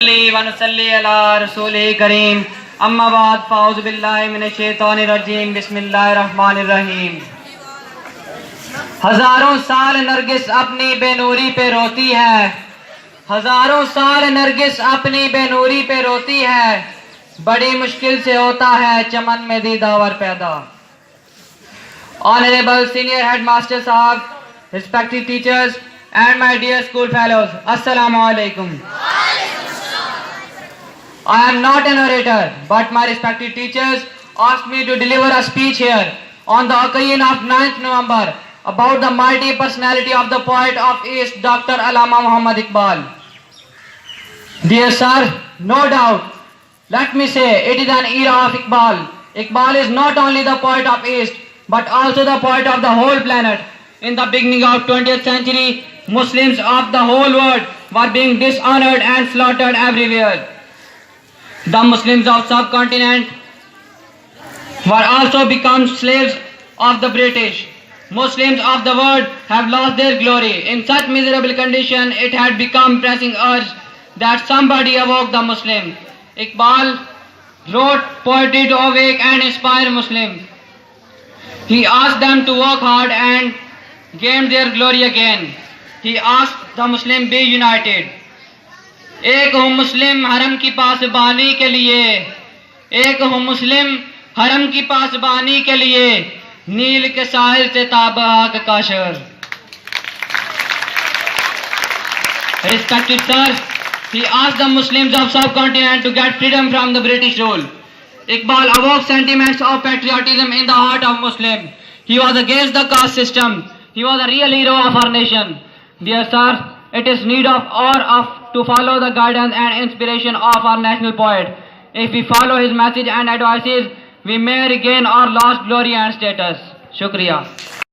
वनुसल्ली अला रसूलिल करीम अम्मा बाद फ़ाऊज़ु बिल्लाहि मिनश शैतानिर रजीम बिस्मिल्लाहिर रहमानिर रहीम। हजारों साल नरगिस अपनी बेनूरी पे रोती है, हजारों साल नरगिस अपनी बेनूरी पे रोती है, बड़ी मुश्किल से होता है चमन में दीदावर पैदा। ऑनरेबल सीनियर हेडमास्टर साहब, respected teachers and my dear school fellows, Assalamu alaikum. I am not an orator, but my respected teachers asked me to deliver a speech here on the occasion of 9th November about the mighty personality of the poet of East, Dr. Allama Muhammad Iqbal. Dear sir, no doubt, let me say it is an era of Iqbal. Iqbal is not only the poet of East, but also the poet of the whole planet. In the beginning of 20th century, Muslims of the whole world were being dishonored and slaughtered everywhere. The Muslims of subcontinent were also become slaves of the British. Muslims of the world have lost their glory. In such miserable condition, it had become pressing urge that somebody awoke the Muslim. Iqbal wrote poetry to awake and inspire Muslims. He asked them to work hard and gain their glory again. He asked the Muslim be united. एक हूँ मुस्लिम हरम की पासबानी के लिए, एक हूँ मुस्लिम हरम की पासबानी के लिए, नील के साहिल से ताबहाक का शहर. Respected sirs, he asked the Muslims of subcontinent to get freedom from the British rule. Iqbal awoke sentiments of patriotism in the heart of Muslim. He was against the caste system. He was a real hero of our nation. Dear sirs, it is need of to follow the guidance and inspiration of our national poet. If we follow his message and advices, we may regain our lost glory and status. Shukriya.